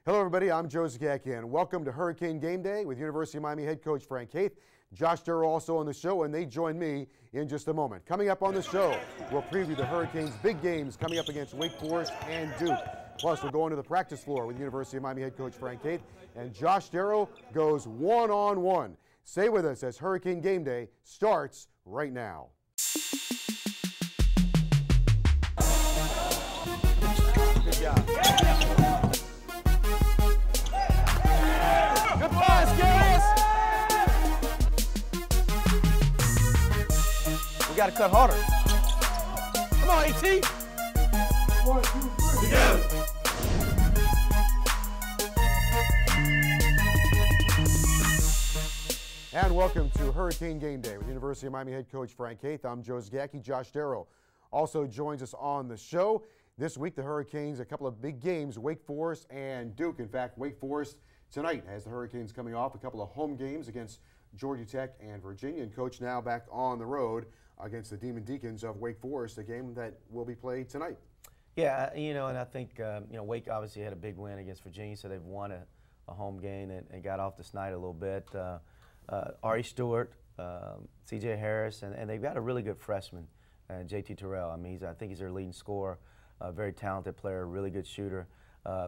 Hello, everybody. I'm Joe Zagacki, and welcome to Hurricane Game Day with University of Miami head coach Frank Haith. Josh Darrow also on the show, and they join me in just a moment. Coming up on the show, we'll preview the Hurricanes' big games coming up against Wake Forest and Duke. Plus, we're going to the practice floor with University of Miami head coach Frank Haith, and Josh Darrow goes one-on-one. Stay with us as Hurricane Game Day starts right now. Good job. Good pass, guys! We got to cut harder. Come on, AT. 1, 2, 3. Together. And welcome to Hurricane Game Day with University of Miami head coach Frank Haith. I'm Joe Zagacki. Josh Darrow also joins us on the show. This week, the Hurricanes, a couple of big games, Wake Forest and Duke. In fact, Wake Forest tonight has the Hurricanes coming off a couple of home games against Georgia Tech and Virginia. And coach now back on the road against the Demon Deacons of Wake Forest, a game that will be played tonight. Yeah, and I think, Wake obviously had a big win against Virginia, so they've won a home game and got off the snide a little bit. Ari Stewart, C.J. Harris, and they've got a really good freshman, J.T. Terrell. I mean, I think he's their leading scorer, a very talented player, really good shooter.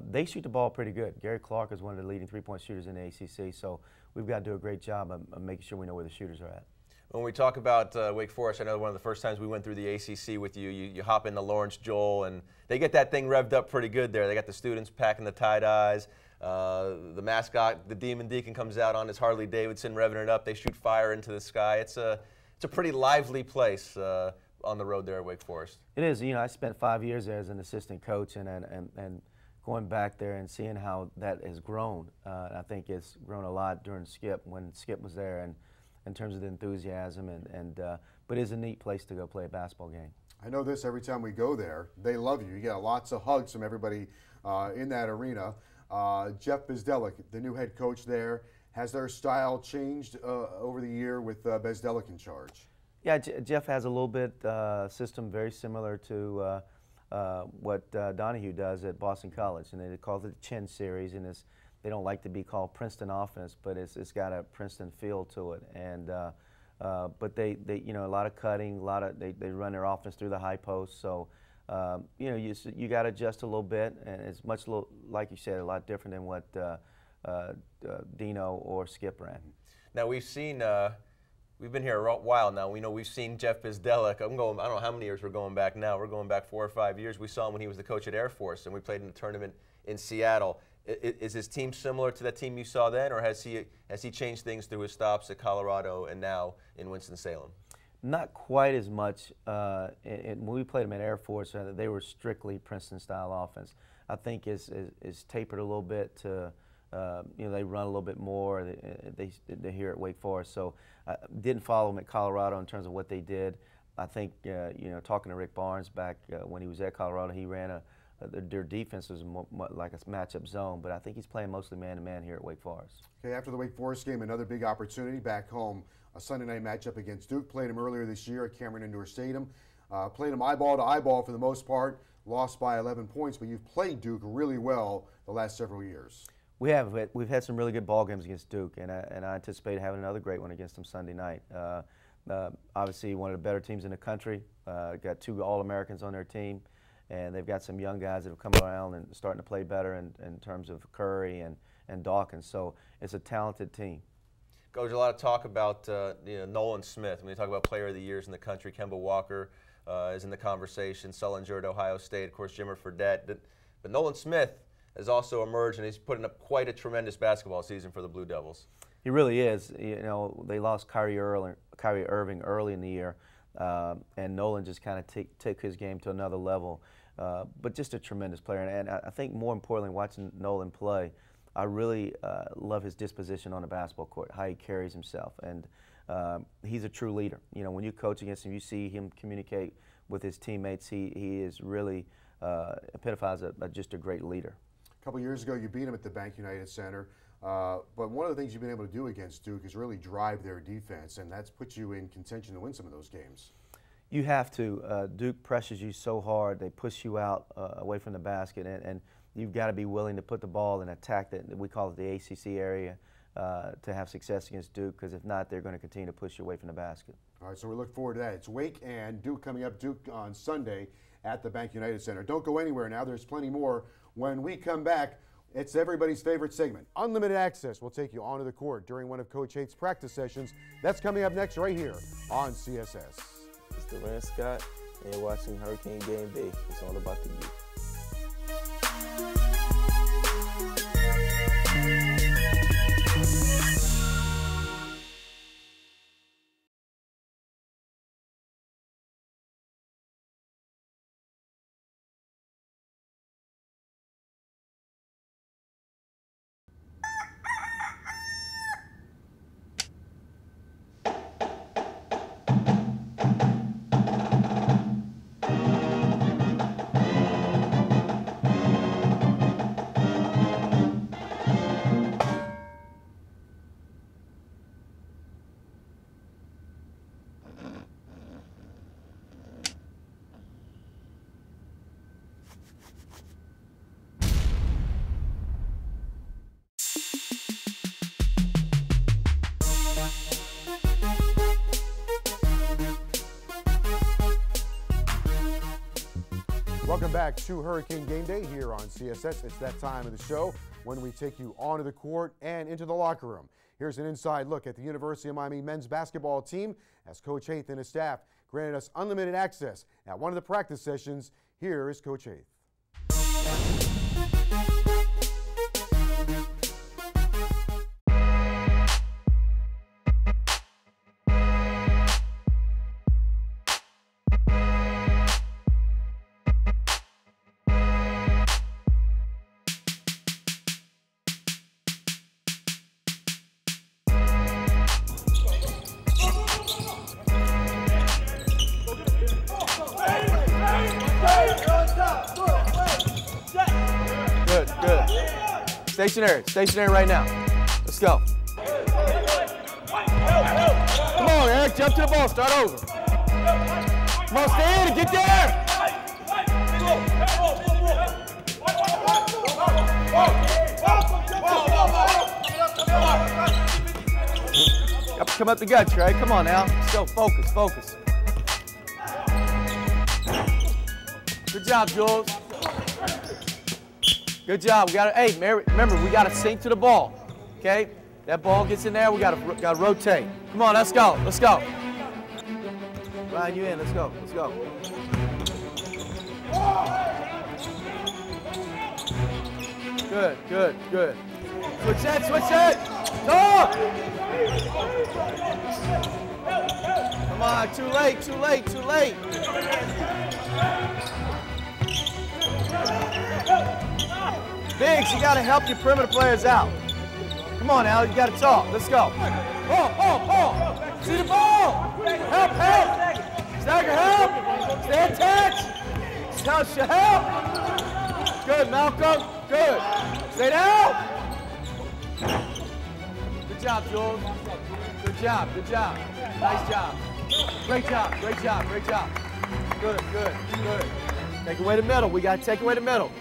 They shoot the ball pretty good. Gary Clark is one of the leading three-point shooters in the ACC, so we've got to do a great job of making sure we know where the shooters are at. When we talk about Wake Forest, I know one of the first times we went through the ACC with you, you hop into Lawrence Joel, and they get that thing revved up pretty good there. They got the students packing the tie-dyes. The mascot, the Demon Deacon, comes out on his Harley Davidson, revving it up. They shoot fire into the sky. It's a pretty lively place on the road there at Wake Forest. It is. I spent 5 years there as an assistant coach, and going back there and seeing how that has grown. I think it's grown a lot during Skip, when Skip was there, and in terms of the enthusiasm, but it is a neat place to go play a basketball game. I know this every time we go there. They love you. You get lots of hugs from everybody in that arena. Jeff Bezdelic, the new head coach there, has their style changed over the year with Bezdelic in charge? Yeah, Jeff has a little bit system very similar to what Donahue does at Boston College, and they call it the Chin Series, and they don't like to be called Princeton offense, but it's got a Princeton feel to it. And but they a lot of cutting, they run their offense through the high post. So you got to adjust a little bit, and it's much like you said, a lot different than what Dino or Skip ran. Now we've seen. We've been here a while now. We've seen Jeff Bezdelic. I don't know how many years we're going back now. We're going back 4 or 5 years. We saw him when he was the coach at Air Force, and we played in the tournament in Seattle. Is his team similar to that team you saw then, or has he changed things through his stops at Colorado and now in Winston-Salem? Not quite as much. When we played them at Air Force, they were strictly Princeton-style offense. I think it's tapered a little bit to. They run a little bit more. They here at Wake Forest, so I didn't follow them at Colorado in terms of what they did. I think talking to Rick Barnes back when he was at Colorado, he ran their defense was more like a matchup zone, but I think he's playing mostly man-to-man here at Wake Forest. Okay, after the Wake Forest game, another big opportunity back home, a Sunday night matchup against Duke. Played him earlier this year at Cameron Indoor Stadium. Played him eyeball to eyeball for the most part. Lost by 11 points, but you've played Duke really well the last several years. We've had some really good ball games against Duke, and I anticipate having another great one against them Sunday night. Obviously, one of the better teams in the country. Got 2 All-Americans on their team, and they've got some young guys that have come around and starting to play better in terms of Curry and Dawkins. So it's a talented team. Coach, a lot of talk about Nolan Smith. When you talk about Player of the Years in the country, Kemba Walker is in the conversation. Sullinger at Ohio State, of course, Jimmer Fredette. But Nolan Smith has also emerged, and he's putting up quite a tremendous basketball season for the Blue Devils. He really is. They lost Kyrie Irving early in the year, and Nolan just kind of took his game to another level. But just a tremendous player, and I think more importantly, watching Nolan play, I really love his disposition on the basketball court, how he carries himself, and he's a true leader. When you coach against him, you see him communicate with his teammates. He is really epitomizes just a great leader. A couple years ago, you beat them at the Bank United Center. But one of the things you've been able to do against Duke is really drive their defense, and that's put you in contention to win some of those games. You have to. Duke pressures you so hard. They push you out away from the basket, and you've got to be willing to put the ball and attack that we call it the ACC area to have success against Duke, because if not, they're going to continue to push you away from the basket. All right, so we look forward to that. It's Wake and Duke coming up. Duke on Sunday at the Bank United Center. Don't go anywhere now. There's plenty more. When we come back, it's everybody's favorite segment, Unlimited Access. We'll take you onto the court during one of Coach Haith's practice sessions. That's coming up next right here on CSS. It's Durant Scott, and you're watching Hurricane Game Day. It's all about the youth. Welcome back to Hurricane Game Day here on CSS. It's that time of the show when we take you onto the court and into the locker room. Here's an inside look at the University of Miami men's basketball team as Coach Haith and his staff granted us unlimited access at one of the practice sessions. Here is Coach Haith. Good. Stationary right now. Let's go. Come on, Eric, jump to the ball, start over. Come on, stay in and get there. Come up the guts, right? Come on now. Let's go, focus. Good job, Jules. Good job. We got to. Hey, remember, we got to sink to the ball. Okay? That ball gets in there. We got to rotate. Come on, let's go. Ryan, you in? Let's go. Good. Switch that. Talk. Come on, too late. Biggs, you got to help your perimeter players out. Come on, Al, you got to talk. Let's go. Ball. See the ball. Help. Stagger, help. Stay attached. Touch your help. Good, Malcolm. Good. Stay down. Good job, Jules. Good job. Nice job. Great job. Good. Take away the middle. We got to take away the middle.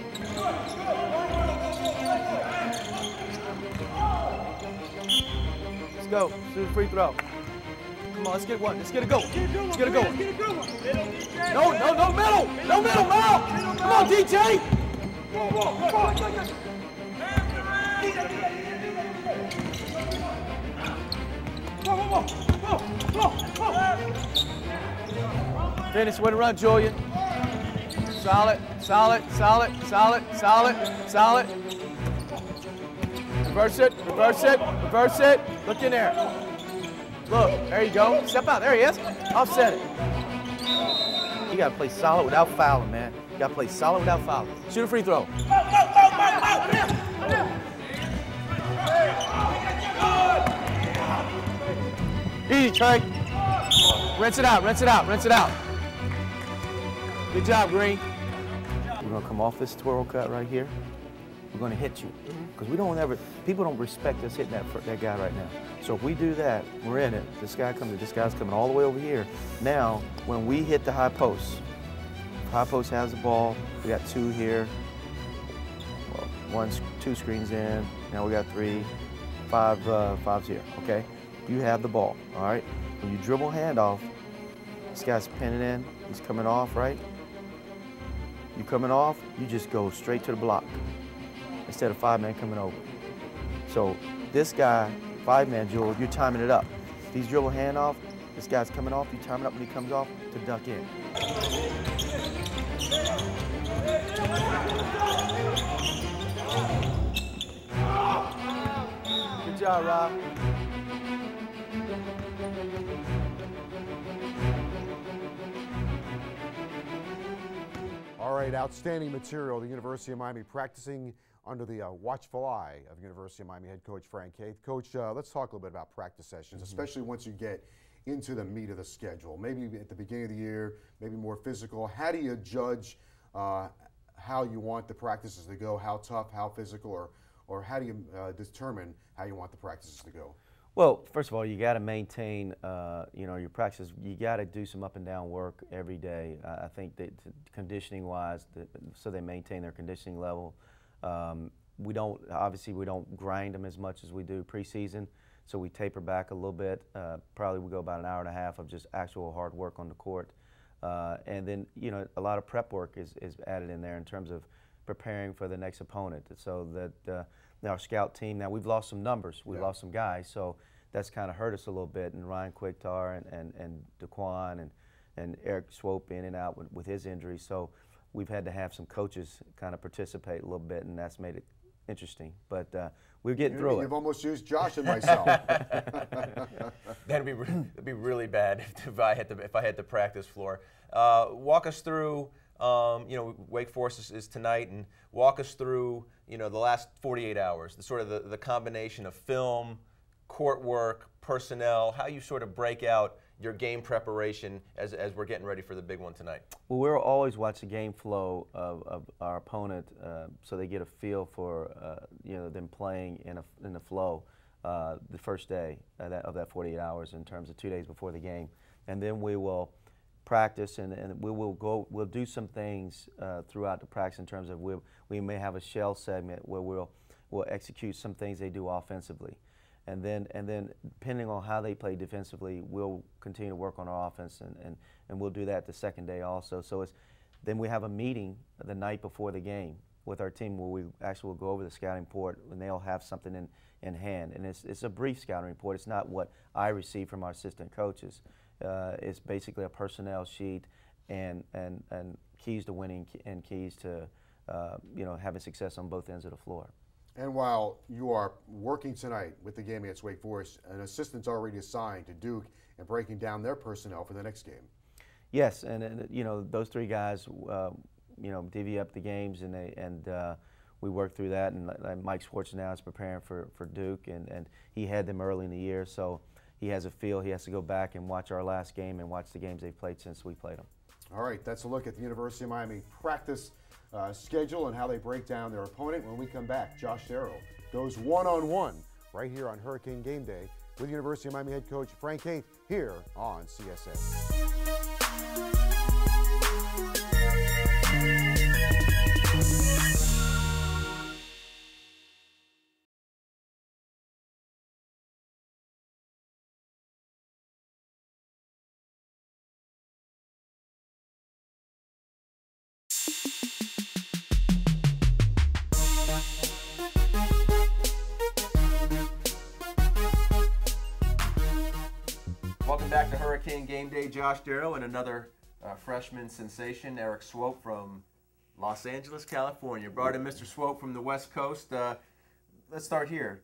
Let's go. Shoot a free throw. Come on, let's get one. Let's get a go. No middle, Mal. Come on, DJ. Finish with a run, Julian. Solid. Reverse it. Look in there. Look, there you go. Step out. There he is. Offset it. You got to play solid without fouling, man. You got to play solid without fouling. Shoot a free throw. Easy, Trey. Rinse it out. Good job, Green. We're going to come off this twirl cut right here. We're going to hit you. Because people don't respect us hitting that guy right now. So if we do that, we're in it. This guy's coming all the way over here. Now, when we hit the high post, high post has the ball. We got two here. two screens in. Now we got 3, 5 fives here. Okay, you have the ball. All right. When you dribble handoff, this guy's pinning in. He's coming off, right? You coming off, you just go straight to the block instead of 5-man coming over. So this guy, 5-man Jewel, you're timing it up. If he's dribble handoff, this guy's coming off, you time it up when he comes off to duck in. Good job, Rob. All right, outstanding material. The University of Miami practicing under the watchful eye of University of Miami head coach Frank Haith. Coach, let's talk a little bit about practice sessions, especially once you get into the meat of the schedule. Maybe at the beginning of the year, maybe more physical. How do you judge how you want the practices to go? How tough, how physical, or how do you determine how you want the practices to go? Well, first of all, you got to maintain, your practice. You got to do some up and down work every day. I think that conditioning-wise, so they maintain their conditioning level. We don't grind them as much as we do preseason, so we taper back a little bit. Probably we go about an hour and a half of just actual hard work on the court, and then a lot of prep work is added in there in terms of preparing for the next opponent, so that. Our scout team, now we've lost some numbers, we've lost some guys, so that's kind of hurt us a little bit. And Ryan Quicktar and DeQuan and Eric Swope in and out with his injury, so we've had to have some coaches kind of participate a little bit, and that's made it interesting. But we're getting through it. You've almost used Josh and myself. That'd be really bad if I had the practice floor. Walk us through. Wake Forest is tonight, and walk us through, the last 48 hours, the combination of film, court work, personnel, how you sort of break out your game preparation as we're getting ready for the big one tonight. Well, we'll always watch the game flow of our opponent, so they get a feel for, them playing in the flow the first day of that 48 hours in terms of 2 days before the game, and then we will practice, and we'll do some things throughout the practice in terms of we may have a shell segment where we'll execute some things they do offensively, and then depending on how they play defensively, we'll continue to work on our offense, and we'll do that the second day also. So then we have a meeting the night before the game with our team where we actually will go over the scouting report, and they'll have something in hand, and it's a brief scouting report. It's not what I receive from our assistant coaches. It's basically a personnel sheet and keys to winning and keys to having success on both ends of the floor. And while you are working tonight with the game against Wake Forest, an assistant's already assigned to Duke and breaking down their personnel for the next game. Yes, and those 3 guys divvy up the games, and we work through that. And Mike Schwartz now is preparing for Duke, and he had them early in the year, so he has a feel. He has to go back and watch our last game and watch the games they've played since we played them. All right, that's a look at the University of Miami practice schedule and how they break down their opponent. When we come back, Josh Darrow goes one-on-one right here on Hurricane Game Day with University of Miami head coach Frank Haith here on CSA. Welcome back to Hurricane Game Day. Josh Darrow and another freshman sensation, Eric Swope from Los Angeles, California. Brought in Mr. Swope from the West Coast. Let's start here.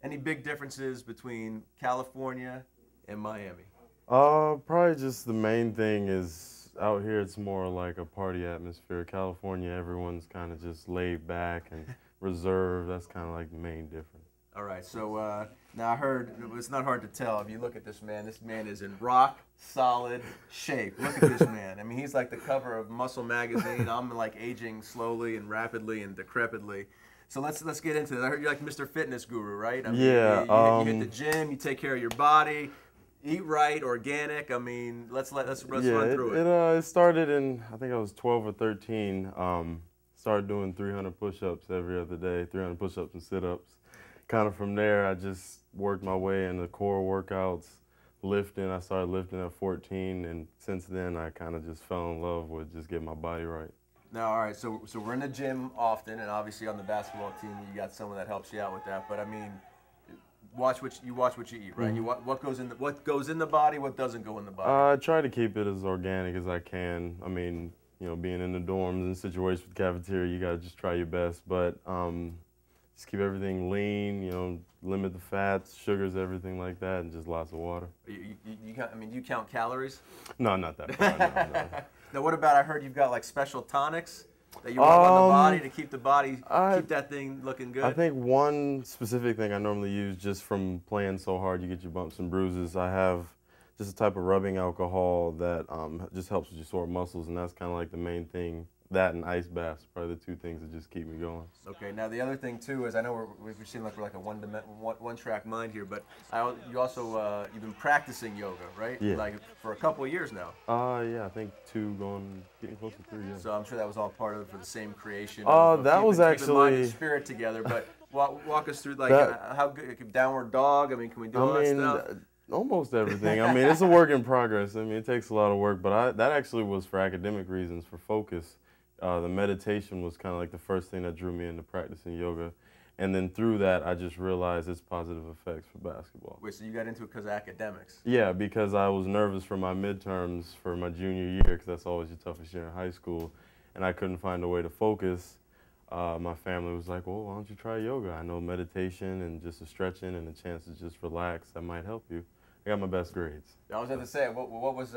Any big differences between California and Miami? Probably just the main thing is out here it's more like a party atmosphere. California, everyone's kind of just laid back and reserved. That's kind of like the main difference. All right, so now I heard, it's not hard to tell if you look at this man. This man is in rock solid shape. Look at this man. I mean, he's like the cover of Muscle magazine. I'm like aging slowly and rapidly and decrepitly. So let's get into it. I heard you're like Mr. Fitness Guru, right? I mean, yeah. You hit the gym, you take care of your body, eat right, organic. I mean, let's run through it. It started in, I think I was 12 or 13. Started started doing 300 push-ups every other day, 300 push-ups and sit-ups. Kind of from there, I just worked my way into core workouts, lifting. I started lifting at 14, and since then, I kind of just fell in love with just getting my body right. Now, all right, so we're in the gym often, and obviously on the basketball team, you got someone that helps you out with that. But I mean, watch what you eat, right? Mm-hmm. What goes in the body, what doesn't go in the body. I try to keep it as organic as I can. I mean, you know, being in the dorms and situations with the cafeteria, you gotta just try your best. But just keep everything lean. You know, limit the fats, sugars, everything like that, and just lots of water. You count calories? No, not that far. No. Now, what about, I heard you've got like special tonics that you rub on the body to keep keep that thing looking good? I think one specific thing I normally use, just from playing so hard you get your bumps and bruises, I have just a type of rubbing alcohol that just helps with your sore muscles, and that's kind of like the main thing. That and ice baths, probably the two things that just keep me going. Okay, now the other thing too is, I know we seem like we're like a one-track mind here, but you also you've been practicing yoga, right? Yeah. Like for a couple of years now. Yeah, I think getting close to 3 years. So I'm sure that was all part of it for the same creation. That was keeping actually mind and spirit together. But walk us through like how good, downward dog. I mean, can we do all that stuff? Almost everything. I mean, it's a work in progress. I mean, it takes a lot of work, but that actually was for academic reasons, for focus. The meditation was kind of like the first thing that drew me into practicing yoga. And then through that, I just realized its positive effects for basketball. Wait, so you got into it because of academics? Yeah, because I was nervous for my midterms for my junior year, because that's always your toughest year in high school, and I couldn't find a way to focus. My family was like, well, why don't you try yoga? I know meditation and just a stretching and a chance to just relax, that might help you. I got my best grades. I was going to say, what was...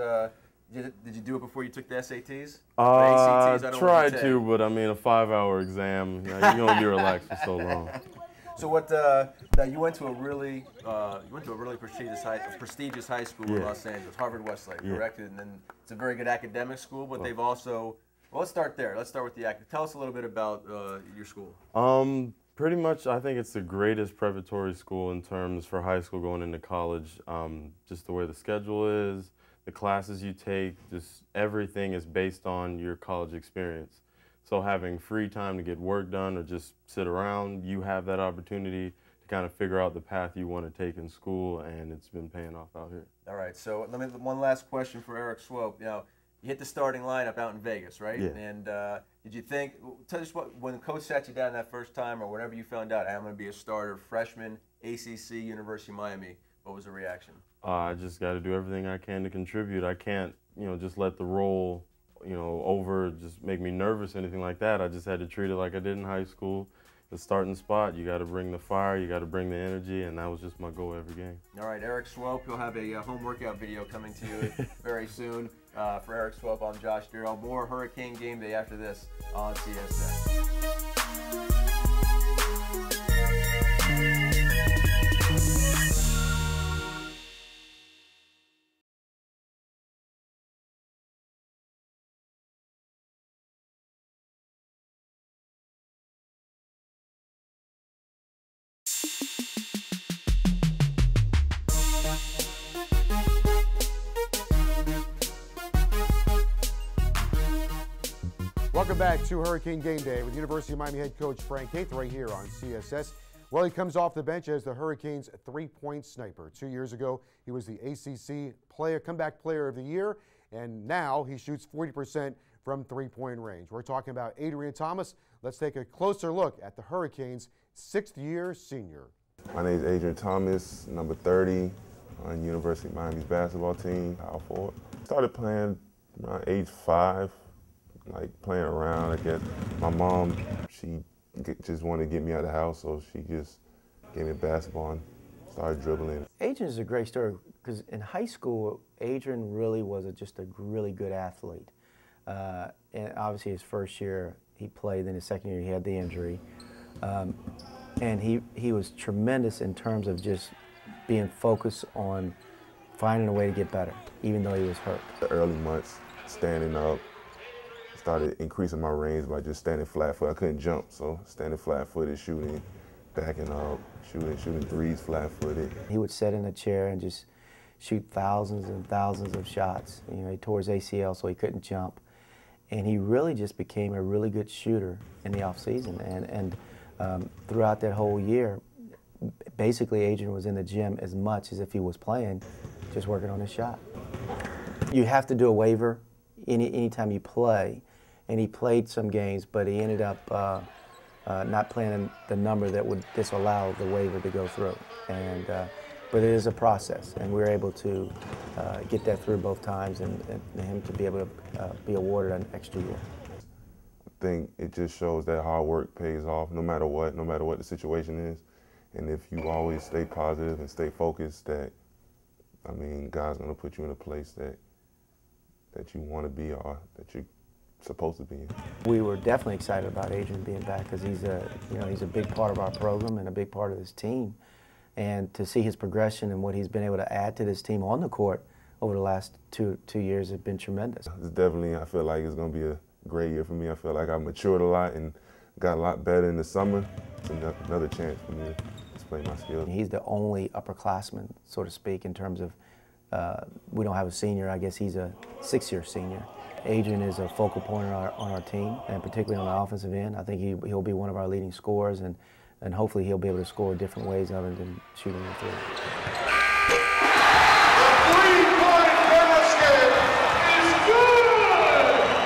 Did you do it before you took the SATs? I tried to, but I mean, a 5-hour exam, you know, you're gonna be relaxed for so long. So what? Now you went to a really prestigious high school in Los Angeles, Harvard Westlake, correct? And then it's a very good academic school, but they've also. Well, let's start there. Let's start with the academic. Tell us a little bit about your school. Pretty much, I think it's the greatest preparatory school in terms for high school going into college. Just the way the schedule is. The classes you take, just everything is based on your college experience. So having free time to get work done or just sit around, you have that opportunity to kind of figure out the path you want to take in school, and it's been paying off out here. All right, so one last question for Eric Swope. You know, you hit the starting lineup out in Vegas, right? Yeah. And did you think, tell us when the coach sat you down that first time or whenever you found out, I'm going to be a starter, freshman, ACC, University of Miami, what was the reaction? I just got to do everything I can to contribute. I can't, you know, just let the role, you know, just make me nervous or anything like that. I just had to treat it like I did in high school. The starting spot, you got to bring the fire, you got to bring the energy, and that was just my goal every game. All right, Eric Swope, he'll have a home workout video coming to you very soon. For Eric Swope, I'm Josh Darrell. More Hurricane Game Day after this on CSN. Welcome back to Hurricane Game Day with University of Miami head coach Frank Haith right here on CSS. Well, he comes off the bench as the Hurricanes' three-point sniper. 2 years ago, he was the ACC comeback player of the year, and now he shoots 40% from three-point range. We're talking about Adrian Thomas. Let's take a closer look at the Hurricanes' sixth-year senior. My name is Adrian Thomas, number 30 on University of Miami's basketball team, power forward. Started playing around age 5. Like playing around. I guess my mom, she just wanted to get me out of the house, so she just gave me a basketball and started dribbling. Adrian is a great story because in high school, Adrian really was just a really good athlete. And obviously his first year he played, then his second year he had the injury. And he was tremendous in terms of just being focused on finding a way to get better, even though he was hurt. The early months, standing up, started increasing my range by just standing flat-footed. I couldn't jump, so standing flat-footed, shooting, backing up, shooting threes flat-footed. He would sit in a chair and just shoot thousands and thousands of shots. You know, he tore his ACL, so he couldn't jump. and he really just became a really good shooter in the offseason. And throughout that whole year, basically Adrian was in the gym as much as if he was playing, just working on his shot. You have to do a waiver anytime you play, and he played some games, but he ended up not playing the number that would disallow the waiver to go through. And but it is a process, and we were able to get that through both times, and him to be able to be awarded an extra year. I think it just shows that hard work pays off no matter what the situation is. And if you always stay positive and stay focused, that, I mean, God's gonna put you in a place that you want to be or that you're supposed to be in. We were definitely excited about Adrian being back because he's a big part of our program and a big part of this team. And to see his progression and what he's been able to add to this team on the court over the last two years has been tremendous. It's definitely, I feel like it's going to be a great year for me. I feel like I matured a lot and got a lot better in the summer. It's another chance for me to display my skills. He's the only upperclassman, so to speak, in terms of we don't have a senior. I guess he's a 6-year senior. Adrian is a focal point on our team, and particularly on the offensive end. I think he'll be one of our leading scorers, and hopefully he'll be able to score different ways other than shooting the three. Three-point basket is good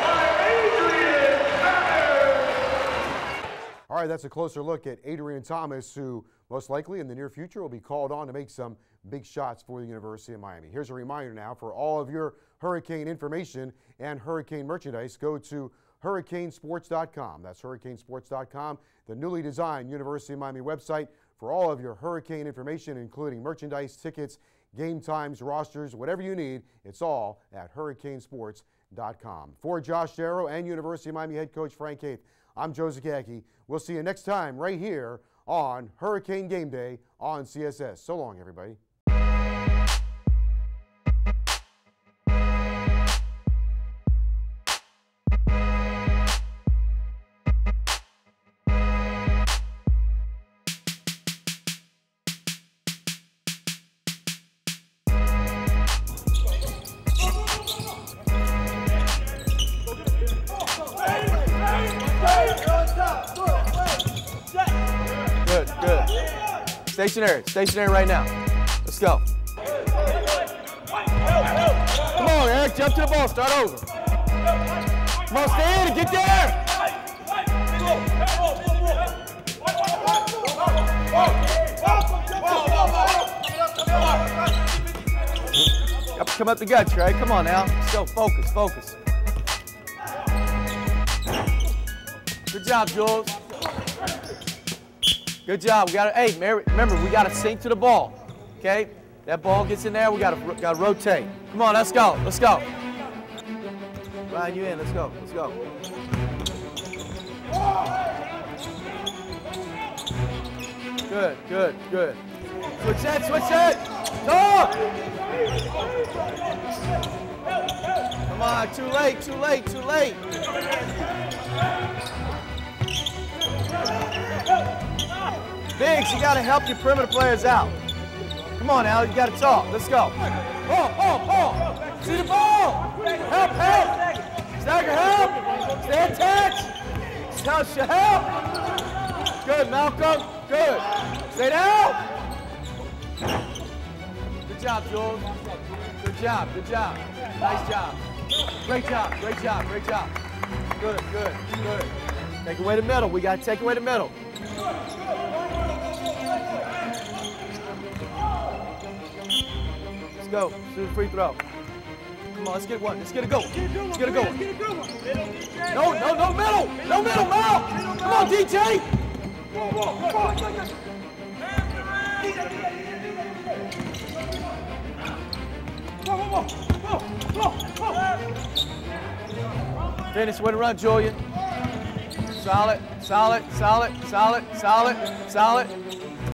by Adrian Thomas. All right, that's a closer look at Adrian Thomas, who most likely in the near future will be called on to make some big shots for the University of Miami. Here's a reminder now for all of your Hurricane information and Hurricane merchandise. Go to hurricanesports.com. That's hurricanesports.com, the newly designed University of Miami website for all of your Hurricane information, including merchandise, tickets, game times, rosters, whatever you need. It's all at hurricanesports.com. For Josh Darrow and University of Miami head coach Frank Haith, I'm Joe Zakacki. We'll see you next time right here on Hurricane Game Day on CSS. So long, everybody. Stationary right now. Let's go. Come on, Eric, jump to the ball, start over. Come on, stay in and get there. Come up the gut, Trey. Come on now. Let's go, focus. Good job, Jules. Good job. We got to. Hey, remember, we got to sink to the ball. Okay, that ball gets in there. We got to rotate. Come on, let's go. Ryan, you in? Let's go. Good. Switch it. Talk. Come on, too late. Biggs, you got to help your perimeter players out. Come on, Al, you got to talk. Let's go. Ball. See the ball. Help. Stagger, help. Stay attached. Help. Good, Malcolm. Good. Stay down. Good job, Jules. Good job. Nice job. Great job. Good. Take away the middle. We got to take away the middle. Let's go. Shoot a free throw. Come on, let's get one. Let's get a go. No middle, Mal. Come on, DJ. Finish with a run, Julian. Solid.